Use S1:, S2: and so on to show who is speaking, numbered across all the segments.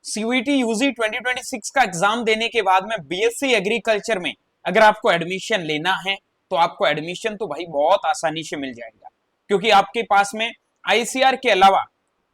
S1: CUET UG 2026 का exam देने के बाद में बीएससी एग्रीकल्चर में अगर आपको एडमिशन लेना है तो आपको एडमिशन तो भाई बहुत आसानी से मिल जाएगा, क्योंकि आपके पास में आईसीआर के अलावा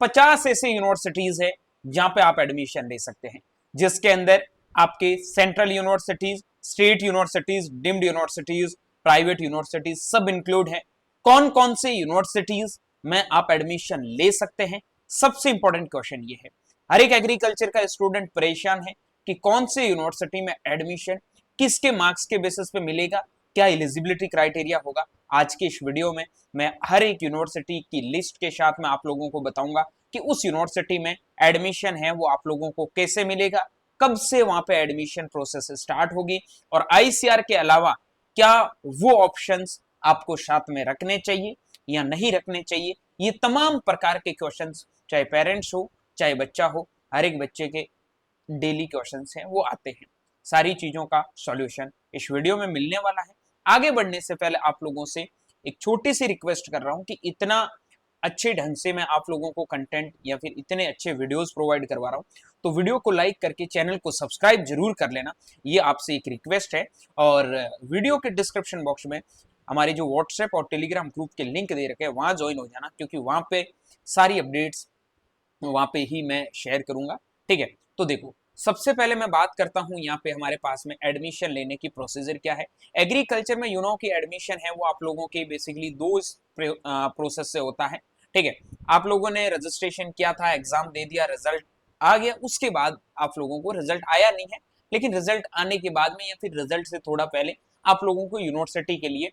S1: 50 ऐसे यूनिवर्सिटीज है जहां पे आप एडमिशन ले सकते हैं, जिसके अंदर आपके central universities, state universities, deemed universities, private universities सब इंक्लूड है। कौन कौन से यूनिवर्सिटीज में आप एडमिशन ले सकते हैं, सबसे इंपॉर्टेंट क्वेश्चन ये है। हर एक एग्रीकल्चर का स्टूडेंट परेशान है कि कौन से यूनिवर्सिटी में एडमिशन किसके मार्क्स के बेसिस पे मिलेगा, क्या एलिजिबिलिटी क्राइटेरिया होगा। आज के इस वीडियो में मैं हर एक यूनिवर्सिटी की लिस्ट के साथ में आप लोगों को बताऊंगा कि उस यूनिवर्सिटी में एडमिशन है वो आप लोगों को कैसे मिलेगा, कब से वहां पे एडमिशन प्रोसेस स्टार्ट होगी, और आईसीआर के अलावा क्या वो ऑप्शंस आपको साथ में रखने चाहिए या नहीं रखने चाहिए। ये तमाम प्रकार के क्वेश्चंस, चाहे पेरेंट्स हो चाहे बच्चा हो, हर एक बच्चे के डेली क्वेश्चंस हैं वो आते हैं। सारी चीजों का सॉल्यूशन इस वीडियो में मिलने वाला है। आगे बढ़ने से पहले आप लोगों से एक छोटी सी रिक्वेस्ट कर रहा हूं कि इतना अच्छे ढंग से मैं आप लोगों को कंटेंट या फिर इतने अच्छे वीडियोस प्रोवाइड करवा रहा हूं, तो वीडियो को लाइक करके चैनल को सब्सक्राइब जरूर कर लेना, ये आपसे एक रिक्वेस्ट है। और वीडियो के डिस्क्रिप्शन बॉक्स में हमारे जो व्हाट्सएप और टेलीग्राम ग्रुप के लिंक दे रखे हैं वहां ज्वाइन हो जाना, क्योंकि वहां पे सारी अपडेट्स वहां पे ही मैं शेयर करूंगा। ठीक है, तो देखो सबसे पहले मैं बात करता हूं यहाँ पे हमारे पास में एडमिशन लेने की प्रोसीजर क्या है। एग्रीकल्चर में की एडमिशन है वो आप लोगों के बेसिकली दो प्रोसेस से होता है। ठीक है, आप लोगों ने रजिस्ट्रेशन किया था, एग्जाम दे दिया, रिजल्ट आ गया, उसके बाद आप लोगों को रिजल्ट आया नहीं है, लेकिन रिजल्ट आने के बाद में या फिर रिजल्ट से थोड़ा पहले आप लोगों को यूनिवर्सिटी के लिए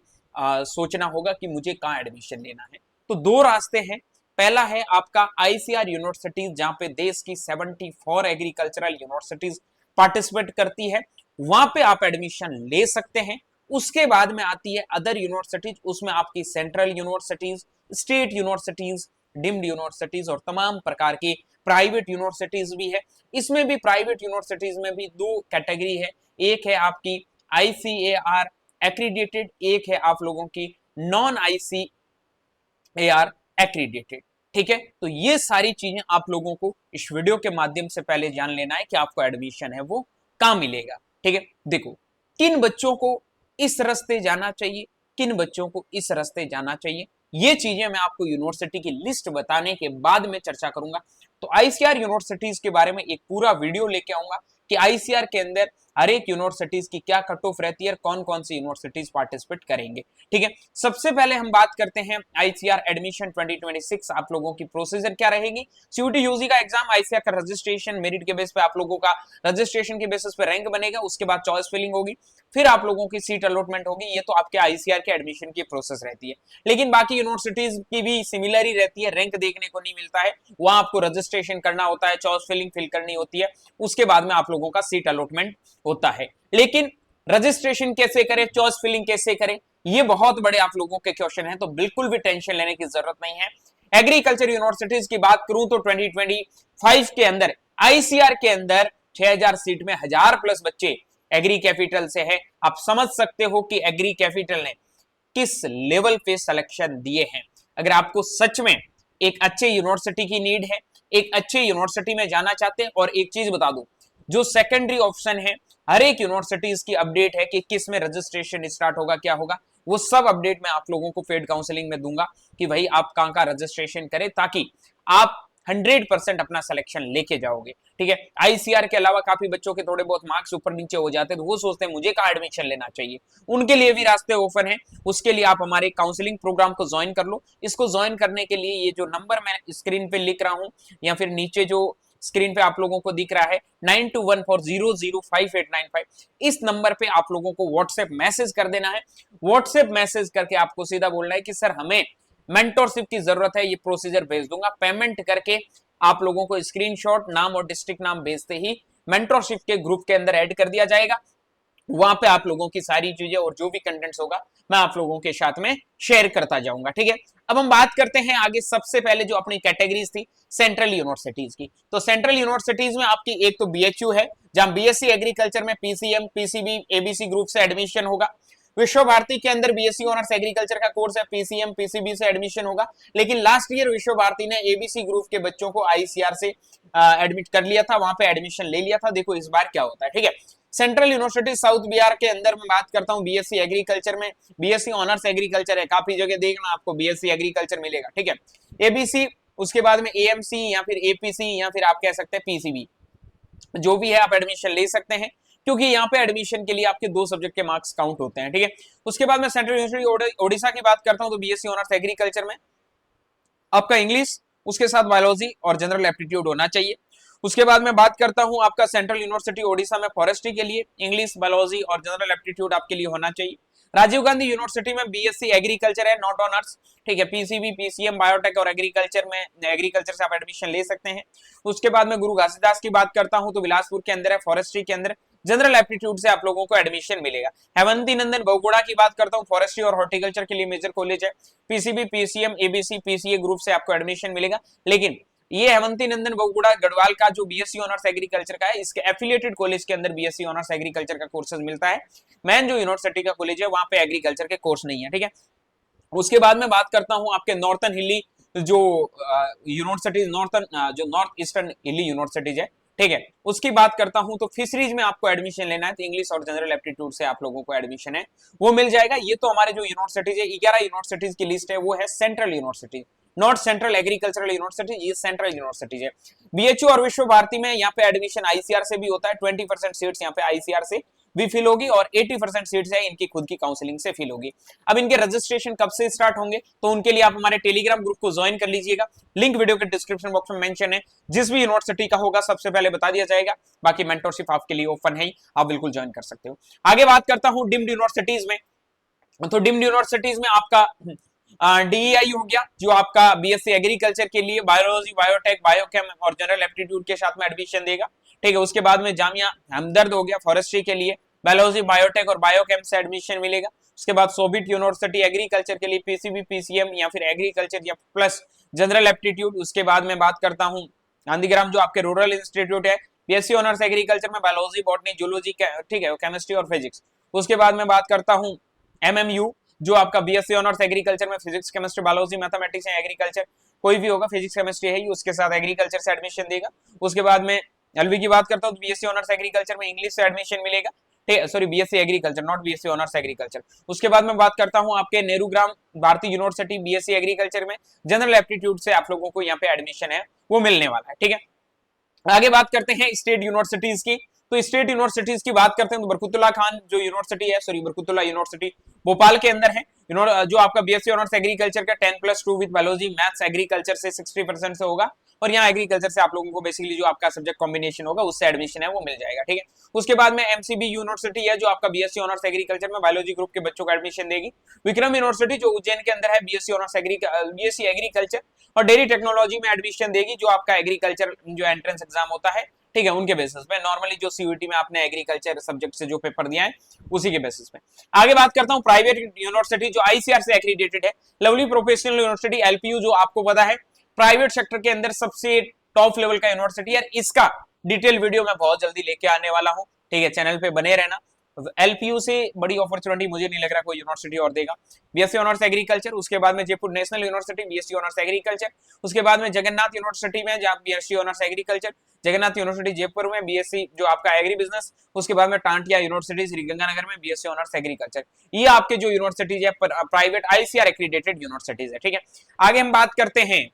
S1: सोचना होगा कि मुझे कहाँ एडमिशन लेना है। तो दो रास्ते हैं। पहला है आपका आईसीआर यूनिवर्सिटीज, जहां पे देश की 74 एग्रीकल्चरल यूनिवर्सिटीज पार्टिसिपेट करती है, वहां पे आप एडमिशन ले सकते हैं। उसके बाद में आती है अदर यूनिवर्सिटीज, उसमें आपकी central universities, state universities, deemed universities और तमाम प्रकार की प्राइवेट यूनिवर्सिटीज भी है। इसमें भी प्राइवेट यूनिवर्सिटीज में भी दो कैटेगरी है, एक है आपकी आईसीएआर एक्रीडेटेड, एक है आप लोगों की नॉन आईसीएआर एक्रीडेटेड। ठीक है, तो ये सारी चीजें आप लोगों को इस वीडियो के माध्यम से पहले जान लेना है कि आपको एडमिशन है वो कहां मिलेगा। ठीक है, देखो किन बच्चों को इस रास्ते जाना चाहिए, किन बच्चों को इस रास्ते जाना चाहिए, ये चीजें मैं आपको यूनिवर्सिटी की लिस्ट बताने के बाद में चर्चा करूंगा। तो आईसीआर यूनिवर्सिटीज के बारे में एक पूरा वीडियो लेके आऊंगा कि आईसीआर के अंदर हर एक यूनिवर्सिटीज की क्या कट ऑफ रहती है, कौन कौन सी यूनिवर्सिटीज पार्टिसिपेट करेंगे। ठीक है, सबसे पहले हम बात करते हैं आईसीआर एडमिशन 2026 आप लोगों की प्रोसीजर क्या रहेगी। सीयूटी यूजी का एग्जाम, आईसीआर का रजिस्ट्रेशन, मेरिट के बेस पे आप लोगों का रजिस्ट्रेशन के बेसिस पे रैंक बनेगा, उसके बाद चॉइस फिलिंग होगी, फिर आप लोगों की सीट अलॉटमेंट होगी। ये तो आपके आईसीआर के एडमिशन की प्रोसेस रहती है, लेकिन बाकी यूनिवर्सिटीज की भी सिमिलर ही रहती है, रैंक देखने को नहीं मिलता है, वहां आपको रजिस्ट्रेशन करना होता है, चॉइस फिलिंग फिल करनी होती है, उसके बाद में आप लोगों का सीट अलॉटमेंट होता है। लेकिन रजिस्ट्रेशन कैसे करें, चॉइस फिलिंग कैसे करें, ये बहुत बड़े आप लोगों के क्वेश्चन हैं, तो बिल्कुल भी टेंशन लेने की जरूरत नहीं है। एग्रीकल्चर यूनिवर्सिटीज की बात करूं तो 2025 के अंदर आईसीआर के अंदर 6000 सीट में 1000+ बच्चे एग्री कैपिटल से है। आप समझ सकते हो कि एग्री कैपिटल ने किस लेवल पे सिलेक्शन दिए हैं। अगर आपको सच में एक अच्छे यूनिवर्सिटी की नीड है, एक अच्छे यूनिवर्सिटी में जाना चाहते हैं, और एक चीज बता दूं, जो सेकेंडरी ऑप्शन है हर एक यूनिवर्सिटीज की अपडेट है कि किस में रजिस्ट्रेशन स्टार्ट होगा, क्या होगा, वो सब अपडेट मैं आप लोगों को पेड काउंसलिंग में दूंगा कि भाई आप कहां का रजिस्ट्रेशन करें, ताकि आप 100% अपना सिलेक्शन लेके जाओगे। ठीक है, आईसीआर के अलावा काफी बच्चों के थोड़े बहुत मार्क्स ऊपर नीचे हो जाते हैं, तो वो सोचते हैं मुझे कहाँ एडमिशन लेना चाहिए, उनके लिए भी रास्ते ओपन है। उसके लिए आप हमारे काउंसलिंग प्रोग्राम को ज्वाइन कर लो। इसको ज्वाइन करने के लिए ये जो नंबर मैं स्क्रीन पे लिख रहा हूं या फिर नीचे जो स्क्रीन पे आप लोगों को दिख रहा है 9214005895, इस नंबर पे आप लोगों को व्हाट्सएप मैसेज कर देना है। व्हाट्सएप मैसेज करके आपको सीधा बोलना है कि सर हमें मेंटोरशिप की जरूरत है, ये प्रोसीजर भेज दूंगा। पेमेंट करके आप लोगों को स्क्रीनशॉट, नाम और डिस्ट्रिक्ट नाम भेजते ही मेंटोरशिप के ग्रुप के अंदर ऐड कर दिया जाएगा। वहां पे आप लोगों की सारी चीजें और जो भी कंटेंट्स होगा मैं आप लोगों के साथ में शेयर करता जाऊंगा। ठीक है, अब हम बात करते हैं आगे। सबसे पहले जो अपनी कैटेगरीज थी सेंट्रल यूनिवर्सिटीज की, तो सेंट्रल यूनिवर्सिटीज में आपकी एक तो बीएचयू है, जहां बीएससी एग्रीकल्चर में पीसीएम, पीसीबी, एबीसी ग्रुप से एडमिशन होगा। विश्व भारती के अंदर बीएससी ऑनर्स एग्रीकल्चर का कोर्स है, पीसीएम पीसीबी से एडमिशन होगा, लेकिन लास्ट ईयर विश्व भारती ने एबीसी ग्रुप के बच्चों को आईसीआर से एडमिट कर लिया था, वहां पे एडमिशन ले लिया था। देखो इस बार क्या होता है, ठीक है। सेंट्रल यूनिवर्सिटी साउथ बिहार के अंदर मैं बात करता हूँ बीएससी एग्रीकल्चर में, बीएससी ऑनर्स एग्रीकल्चर है, काफी जगह देखना आपको बीएससी एग्रीकल्चर मिलेगा, ठीक है। एबीसी, उसके बाद में एएमसी या फिर एपीसी या फिर आप कह सकते हैं पीसीबी, जो भी है आप एडमिशन ले सकते हैं, क्योंकि यहाँ पे एडमिशन के लिए आपके 2 सब्जेक्ट के मार्क्स काउंट होते हैं, ठीक है। उसके बाद मैं सेंट्रल यूनिवर्सिटी ओडिशा की बात करता हूँ, तो बीएससी ऑनर्स एग्रीकल्चर में आपका इंग्लिश, उसके साथ बायोलॉजी और जनरल एप्टीट्यूड होना चाहिए। उसके बाद मैं बात करता हूं आपका सेंट्रल यूनिवर्सिटी ओडिशा में फॉरेस्ट्री के लिए इंग्लिश, बायोलॉजी और जनरल एप्टीट्यूड आपके लिए होना चाहिए। राजीव गांधी यूनिवर्सिटी में बीएससी एग्रीकल्चर है, नॉट ऑनर्स, ठीक है। पीसीबी, पीसीएम, बायोटेक और एग्रीकल्चर में एग्रीकल्चर से आप एडमिशन ले सकते हैं। उसके बाद में गुरु घासीदास की बात करता हूं, तो बिलासपुर के अंदर है, फॉरेस्ट्री के अंदर जनरल एप्टीट्यूड से आप लोगों को एडमिशन मिलेगा। हेमंती नंदन बहुगुणा की बात करता हूं, फॉरेस्ट्री और हॉर्टिकल्चर के लिए मेजर कॉलेज है, PCB, PCM, ABC, PCA group से आपको एडमिशन मिलेगा। लेकिन ये हेमंती नंदन बहुगुणा गढ़वाल का जो बीएससी ऑनर्स एग्रीकल्चर का है, इसके एफिलिएटेड कॉलेज के अंदर बीएससी ऑनर्स एग्रीकल्चर का कोर्सेज मिलता है। मेन जो यूनिवर्सिटी का कॉलेज है वहां पे एग्रीकल्चर के कोर्स नहीं है, ठीक है। उसके बाद में बात करता हूं आपके नॉर्थन हिली जो यूनिवर्सिटीज, जो नॉर्थ ईस्टर्न हिली यूनिवर्सिटीज है, ठीक है, उसकी बात करता हूं, तो फिशरीज में आपको एडमिशन लेना है, तो इंग्लिश और जनरल एप्टीट्यूड से आप लोगों को एडमिशन है वो मिल जाएगा। ये तो हमारे जो यूनिवर्सिटीज है 11 यूनिवर्सिटीज की लिस्ट है, वो है central university, not central agricultural university, ये सेंट्रल यूनिवर्सिटीज है। बीएचयू और विश्व भारती में यहाँ पे एडमिशन आईसीआर से भी होता है, 20% सीट्स यहाँ पे आईसीआर से भी फिल होगी और 80% सीट्स है इनकी खुद की काउंसलिंग से फिल होगी। अब इनके रजिस्ट्रेशन कब से स्टार्ट होंगे, तो उनके लिए आप हमारे टेलीग्राम ग्रुप को ज्वाइन कर लीजिएगा, लिंक वीडियो के डिस्क्रिप्शन बॉक्स में मेंशन है। जिस भी यूनिवर्सिटी का होगा सबसे पहले बता दिया जाएगा, बाकी मेंटरशिप आपके लिए ओपन है, आप बिल्कुल ज्वाइन कर सकते हो। आगे बात करता हूं डीम्ड यूनिवर्सिटीज में, तो डीम्ड यूनिवर्सिटीज में आपका डीईआई हो गया, जो आपका बीएससी एग्रीकल्चर के लिए बायोलॉजी, बायोटेक, बायोकेम और जनरल एप्टीट्यूड के साथ में एडमिशन देगा, ठीक है। उसके बाद में जामिया हमदर्द हो गया, फॉरेस्ट्री के लिए बायोलॉजी, बायोटेक और बायोकेम से एडमिशन मिलेगा। उसके बाद सोबिट यूनिवर्सिटी एग्रीकल्चर के लिए पीसीबी, पीसीएम या फिर एग्रीकल्चर या प्लस जनरल एप्टीट्यूड। उसके बाद में बात करता हूँ गांधीग्राम जो आपके रूरल इंस्टीट्यूट है, बीएससी ऑनर्स एग्रीकल्चर में बायोलॉजी, बॉटनी, जूलॉजी, ठीक है, केमिस्ट्री और फिजिक्स। उसके बाद में बात करता हूँ एमएमयू जो आपका बीएससी ऑनर्स एग्रीकल्चर में फिजिक्स, केमिस्ट्री, बायोलॉजी, मैथमेटिक्स या एग्रीकल्चर कोई भी होगा, फिजिक्स केमिस्ट्री है, उसके साथ एग्रीकल्चर से एडमिशन देगा। उसके बाद में एलवी की बात करता हूँ, तो बीएससी ऑनर्स एग्रीकल्चर में इंग्लिश से एडमिशन मिलेगा, sorry BSc agriculture, not BSc honours agriculture. उसके बाद में बात करता हूं आपके नेहरूग्राम भारतीय यूनिवर्सिटी बीएससी एग्रीकल्चर में जनरल एप्टीट्यूड से आप लोगों को यहाँ पे एडमिशन है वो मिलने वाला है, ठीक है। आगे बात करते हैं स्टेट यूनिवर्सिटीज की, तो स्टेट यूनिवर्सिटीज की बात करते हैं तो बरकतुल्लाह खान जो यूनिवर्सिटी है, सॉरी बरकतुल्लाह यूनिवर्सिटी भोपाल के अंदर है, जो आपका बीएससी ऑनर्स एग्रीकल्चर का 10+2 विद बायोलॉजी, मैथ्स, एग्रीकल्चर से 60% से होगा, और यहाँ एग्रीकल्चर से आप लोगों को बेसिकली जो आपका सब्जेक्ट कॉम्बिनेशन होगा उससे एडमिशन है वो मिल जाएगा, ठीक है। उसके बाद में एमसीबी यूनिवर्सिटी है जो आपका बीएससी ऑनर्स एग्रीकल्चर में बायोलॉजी ग्रुप के बच्चों को एडमिशन देगी। विक्रम यूनिवर्सिटी जो उज्जैन के अंदर है, बीएससी ऑनर्स बीएससी एग्रीकल्चर और डेयरी टेक्नोलॉजी में एडमिशन देगी, जो आपका एग्रीकल्चर जो एंट्रेंस एग्जाम होता है, ठीक है, उनके बेसिस पे, नॉर्मली जो सीयूटी में आपने एग्रीकल्चर सब्जेक्ट से जो पेपर दिया है उसी के बेसिस पे। आगे बात करता हूं प्राइवेट यूनिवर्सिटी जो आईसीआर से एक्रीडेटेड है, लवली प्रोफेशनल यूनिवर्सिटी एलपीयू, जो आपको पता है प्राइवेट सेक्टर के अंदर सबसे टॉप लेवल का यूनिवर्सिटी है। इसका डिटेल वीडियो मैं बहुत जल्दी लेके आने वाला हूं, ठीक है, चैनल पे बने रहना। एलपीयू से बड़ी अपॉर्चुनिटी मुझे नहीं लग रहा कोई यूनिवर्सिटी और देगा। बीएससी ऑनर्स एग्रीकल्चर, उसके बाद में Jaipur national university BSc honours agriculture, उसके बाद में जगन्नाथ यूनिवर्सिटी में जहाँ BSc honours agriculture, Jagannath university Jaipur में बीएससी जो आपका एग्री बिजनेस, उसके बाद में टांटिया यूनिवर्सिटी श्रीगंगानगर में बीएससी ऑनर्स एग्रीकल्चर। ये आपके जो यूनिवर्सिटीज है प्राइवेट आईसीआर एक्रीडेटेड यूनिवर्सिटीज है, ठीक है। आगे हम बात करते हैं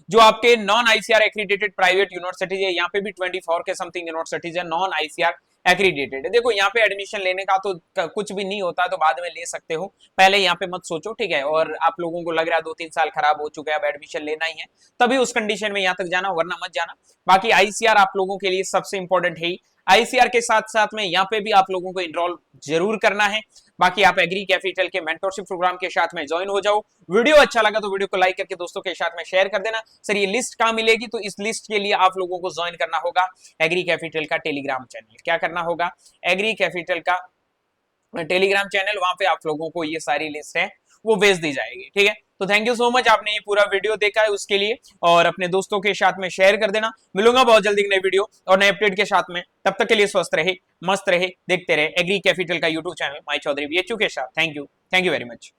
S1: जो आपके non ICR accredited private universities है, यहाँ पे भी 24 के समथिंग यूनिवर्सिटीज है नॉन आईसीआर एक्रीडेटेड है। देखो यहाँ पे एडमिशन लेने का तो कुछ भी नहीं होता, तो बाद में ले सकते हो, पहले यहाँ पे मत सोचो, ठीक है। और आप लोगों को लग रहा है 2-3 साल खराब हो चुके हैं, अब एडमिशन लेना ही है, तभी उस कंडीशन में यहाँ तक जाना, वरना मत जाना। बाकी आईसीआर आप लोगों के लिए सबसे इंपॉर्टेंट है ही। आईसीआर के साथ साथ में यहाँ पे भी आप लोगों को इनरोल जरूर करना है। बाकी आप एग्री कैपिटल के मेंटरशिप प्रोग्राम के साथ में ज्वाइन हो जाओ। वीडियो अच्छा लगा तो वीडियो को लाइक करके दोस्तों के साथ में शेयर कर देना। सर ये लिस्ट कहाँ मिलेगी, तो इस लिस्ट के लिए आप लोगों को ज्वाइन करना होगा एग्री कैपिटल का टेलीग्राम चैनल। क्या करना होगा, एग्री कैपिटल का टेलीग्राम चैनल, वहां पे आप लोगों को ये सारी लिस्ट है वो भेज दी जाएगी। ठीक है, तो थैंक यू सो मच, आपने ये पूरा वीडियो देखा है उसके लिए, और अपने दोस्तों के साथ में शेयर कर देना। मिलूंगा बहुत जल्दी नई वीडियो और नए अपडेट के साथ में, तब तक के लिए स्वस्थ रहे, मस्त रहे, देखते रहे एग्री कैपिटल का YouTube channel my Chaudhary BHU के साथ। Thank you very much.